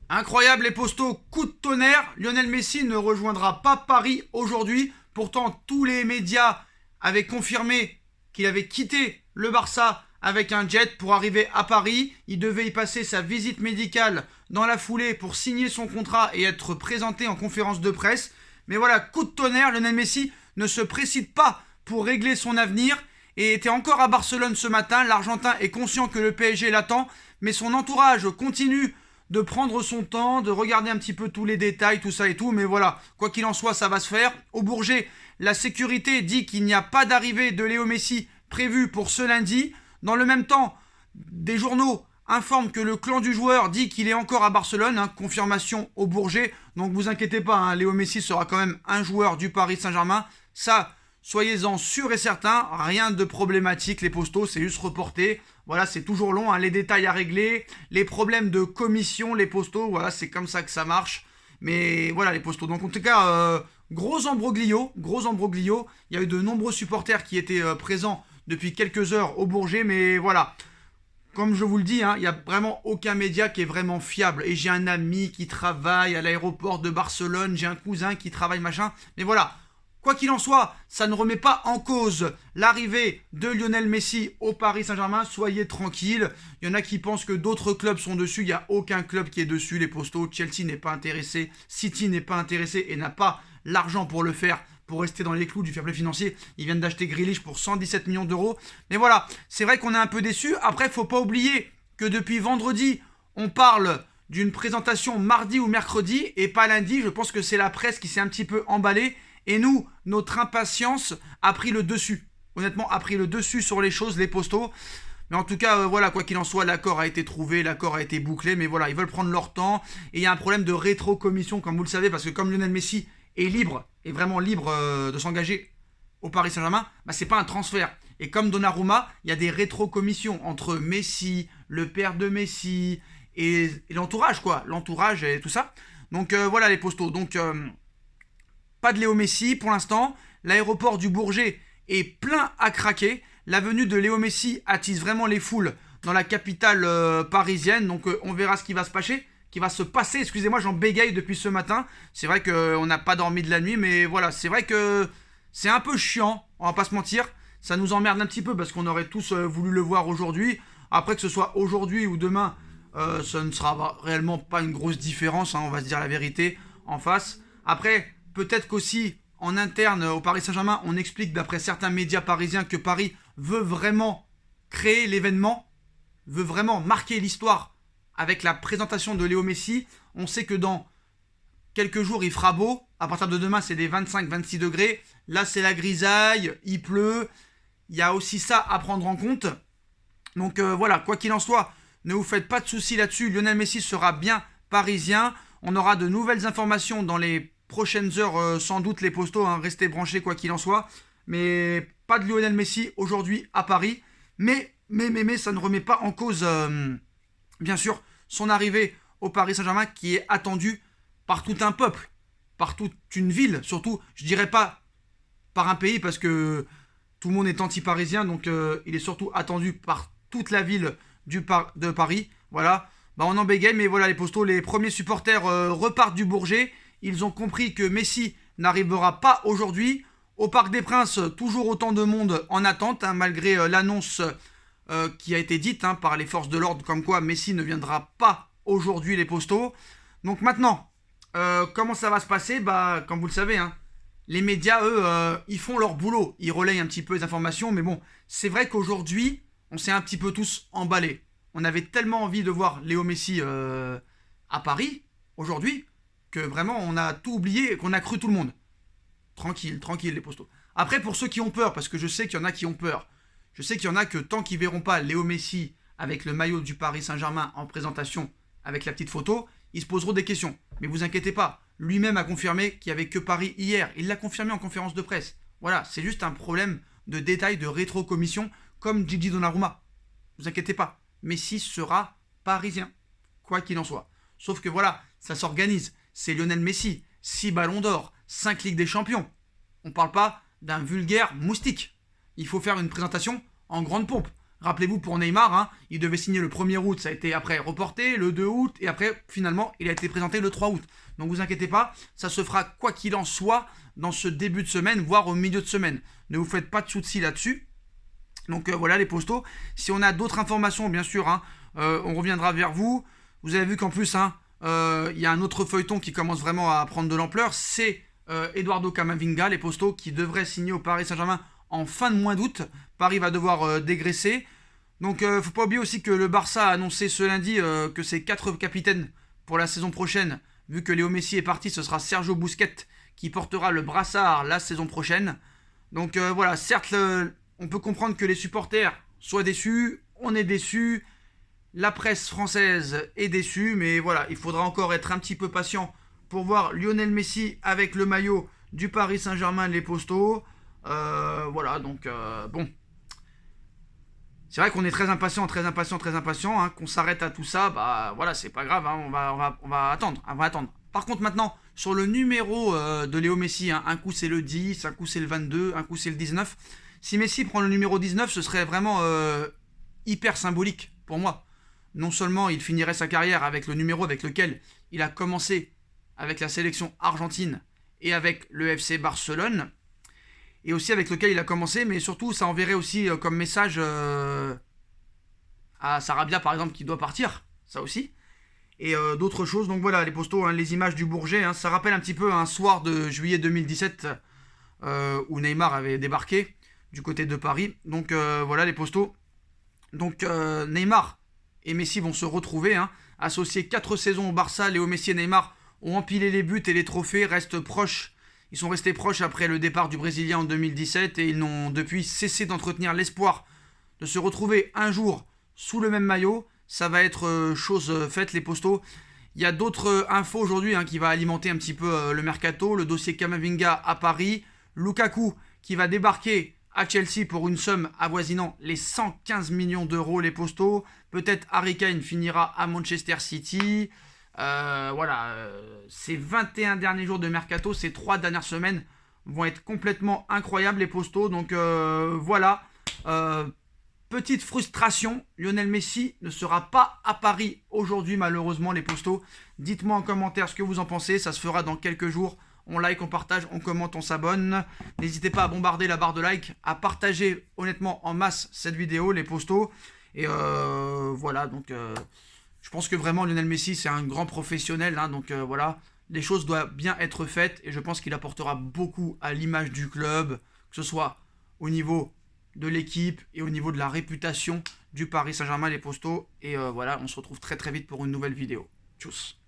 Incroyable les postos, coup de tonnerre, Lionel Messi ne rejoindra pas Paris aujourd'hui. Pourtant, tous les médias avaient confirmé qu'il avait quitté le Barça avec un jet pour arriver à Paris. Il devait y passer sa visite médicale dans la foulée pour signer son contrat et être présenté en conférence de presse. Mais voilà, coup de tonnerre, Lionel Messi ne se précipite pas pour régler son avenir et était encore à Barcelone ce matin. L'Argentin est conscient que le PSG l'attend, mais son entourage continue de prendre son temps, de regarder un petit peu tous les détails, tout ça et tout. Mais voilà, quoi qu'il en soit, ça va se faire. Au Bourget, la sécurité dit qu'il n'y a pas d'arrivée de Léo Messi prévue pour ce lundi. Dans le même temps, des journaux informent que le clan du joueur dit qu'il est encore à Barcelone, confirmation au Bourget. Donc vous inquiétez pas, Léo Messi sera quand même un joueur du Paris Saint-Germain. Ça, soyez-en sûrs et certains, rien de problématique les postos, c'est juste reporté. Voilà, c'est toujours long, les détails à régler, les problèmes de commission, les postos, voilà, c'est comme ça que ça marche. Mais voilà les postos. Donc en tout cas, gros embroglio, gros embroglio. Il y a eu de nombreux supporters qui étaient présents depuis quelques heures au Bourget, mais voilà. Comme je vous le dis, il n'y a vraiment aucun média qui est vraiment fiable. Et j'ai un ami qui travaille à l'aéroport de Barcelone, j'ai un cousin qui travaille machin. Mais voilà, quoi qu'il en soit, ça ne remet pas en cause l'arrivée de Lionel Messi au Paris Saint-Germain. Soyez tranquilles. Il y en a qui pensent que d'autres clubs sont dessus. Il n'y a aucun club qui est dessus, les postos. Chelsea n'est pas intéressé, City n'est pas intéressé et n'a pas l'argent pour le faire, pour rester dans les clous du fair play financier. Ils viennent d'acheter Grealish pour 117 millions d'euros. Mais voilà, c'est vrai qu'on est un peu déçus. Après, il ne faut pas oublier que depuis vendredi, on parle d'une présentation mardi ou mercredi et pas lundi. Je pense que c'est la presse qui s'est un petit peu emballée. Et nous, notre impatience a pris le dessus. Honnêtement, a pris le dessus sur les choses, les postos. Mais en tout cas, voilà, quoi qu'il en soit, l'accord a été trouvé, l'accord a été bouclé. Mais voilà, ils veulent prendre leur temps. Et il y a un problème de rétro-commission, comme vous le savez, parce que comme Lionel Messi est libre, est vraiment libre de s'engager au Paris Saint-Germain, c'est pas un transfert. Et comme Donnarumma, il y a des rétro-commissions entre Messi, le père de Messi et l'entourage, quoi. L'entourage et tout ça. Donc voilà les postos. Donc pas de Léo Messi pour l'instant. L'aéroport du Bourget est plein à craquer. La venue de Léo Messi attise vraiment les foules dans la capitale parisienne. Donc on verra ce qui va se passer. Excusez-moi, j'en bégaye depuis ce matin. C'est vrai qu'on n'a pas dormi de la nuit, mais voilà, c'est vrai que c'est un peu chiant, on va pas se mentir. Ça nous emmerde un petit peu parce qu'on aurait tous voulu le voir aujourd'hui. Après, que ce soit aujourd'hui ou demain, ça ne sera réellement pas une grosse différence, on va se dire la vérité en face. Après, peut-être qu'aussi en interne au Paris Saint-Germain, on explique d'après certains médias parisiens que Paris veut vraiment créer l'événement, veut vraiment marquer l'histoire avec la présentation de Léo Messi. On sait que dans quelques jours, il fera beau. À partir de demain, c'est des 25-26 degrés. Là, c'est la grisaille, il pleut. Il y a aussi ça à prendre en compte. Donc voilà, quoi qu'il en soit, ne vous faites pas de soucis là-dessus. Lionel Messi sera bien parisien. On aura de nouvelles informations dans les prochaines heures, sans doute les postos. Restez branchés quoi qu'il en soit. Mais pas de Lionel Messi aujourd'hui à Paris. Mais ça ne remet pas en cause, bien sûr, son arrivée au Paris Saint-Germain qui est attendue par tout un peuple, par toute une ville, surtout, je dirais pas par un pays parce que tout le monde est anti-parisien, donc il est surtout attendu par toute la ville de Paris. Voilà, on en bégaye, mais voilà les postos, les premiers supporters repartent du Bourget. Ils ont compris que Messi n'arrivera pas aujourd'hui. Au Parc des Princes, toujours autant de monde en attente, malgré l'annonce qui a été dite par les forces de l'ordre, comme quoi Messi ne viendra pas aujourd'hui les postos. Donc maintenant, comment ça va se passer? Comme vous le savez, les médias, eux, ils font leur boulot. Ils relayent un petit peu les informations. Mais bon, c'est vrai qu'aujourd'hui, on s'est un petit peu tous emballés. On avait tellement envie de voir Léo Messi à Paris, aujourd'hui, que vraiment, on a tout oublié et qu'on a cru tout le monde. Tranquille, tranquille, les postos. Après, pour ceux qui ont peur, parce que je sais qu'il y en a qui ont peur, je sais qu'il y en a que tant qu'ils verront pas Léo Messi avec le maillot du Paris Saint-Germain en présentation, avec la petite photo, ils se poseront des questions. Mais vous inquiétez pas, lui-même a confirmé qu'il n'y avait que Paris hier. Il l'a confirmé en conférence de presse. Voilà, c'est juste un problème de détail, de rétro-commission, comme Gigi Donnarumma. Ne vous inquiétez pas, Messi sera parisien, quoi qu'il en soit. Sauf que voilà, ça s'organise. C'est Lionel Messi, 6 ballons d'or, 5 Ligues des Champions. On ne parle pas d'un vulgaire moustique. Il faut faire une présentation en grande pompe. Rappelez-vous pour Neymar, hein, il devait signer le 1er août, ça a été après reporté, le 2 août, et après, finalement, il a été présenté le 3 août. Donc vous inquiétez pas, ça se fera quoi qu'il en soit dans ce début de semaine, voire au milieu de semaine. Ne vous faites pas de soucis là-dessus. Donc voilà les postos. Si on a d'autres informations, bien sûr, hein, on reviendra vers vous. Vous avez vu qu'en plus, hein, y a un autre feuilleton qui commence vraiment à prendre de l'ampleur. C'est Eduardo Camavinga, les postos, qui devrait signer au Paris Saint-Germain en fin de mois d'août. Paris va devoir dégraisser. Donc faut pas oublier aussi que le Barça a annoncé ce lundi que ses 4 capitaines pour la saison prochaine, vu que Léo Messi est parti, ce sera Sergio Busquets qui portera le brassard la saison prochaine. Donc voilà, certes, on peut comprendre que les supporters soient déçus, on est déçus, la presse française est déçue, mais voilà, il faudra encore être un petit peu patient pour voir Lionel Messi avec le maillot du Paris Saint-Germain, les postos. Voilà, donc bon. C'est vrai qu'on est très impatient, hein, qu'on s'arrête à tout ça, bah voilà, c'est pas grave, hein, on va attendre, Par contre maintenant, sur le numéro de Léo Messi, hein, un coup c'est le 10, un coup c'est le 22, un coup c'est le 19. Si Messi prend le numéro 19, ce serait vraiment hyper symbolique pour moi. Non seulement il finirait sa carrière avec le numéro avec lequel il a commencé avec la sélection argentine et avec le FC Barcelone, et aussi avec lequel il a commencé, mais surtout ça enverrait aussi comme message à Sarabia par exemple qui doit partir, ça aussi, et d'autres choses. Donc voilà les postos, hein, les images du Bourget, hein, ça rappelle un petit peu un soir de juillet 2017 où Neymar avait débarqué du côté de Paris. Donc voilà les postos. Donc Neymar et Messi vont se retrouver, hein, associés 4 saisons au Barça. Léo Messi et Neymar ont empilé les buts et les trophées, restent proches. Ils sont restés proches après le départ du Brésilien en 2017 et ils n'ont depuis cessé d'entretenir l'espoir de se retrouver un jour sous le même maillot. Ça va être chose faite les postos. Il y a d'autres infos aujourd'hui, hein, qui va alimenter un petit peu le mercato. Le dossier Camavinga à Paris. Lukaku qui va débarquer à Chelsea pour une somme avoisinant les 115 millions d'euros les postos. Peut-être Harry Kane finira à Manchester City. Voilà, ces 21 derniers jours de mercato, ces 3 dernières semaines vont être complètement incroyables les postos. Donc voilà, petite frustration, Lionel Messi ne sera pas à Paris aujourd'hui malheureusement les postos. Dites-moi en commentaire ce que vous en pensez, ça se fera dans quelques jours. On like, on partage, on commente, on s'abonne. N'hésitez pas à bombarder la barre de like, à partager honnêtement en masse cette vidéo, les postos. Et voilà, donc je pense que vraiment Lionel Messi c'est un grand professionnel, hein, donc voilà, les choses doivent bien être faites et je pense qu'il apportera beaucoup à l'image du club, que ce soit au niveau de l'équipe et au niveau de la réputation du Paris Saint-Germain, les postos. Et voilà, on se retrouve très très vite pour une nouvelle vidéo. Tchuss.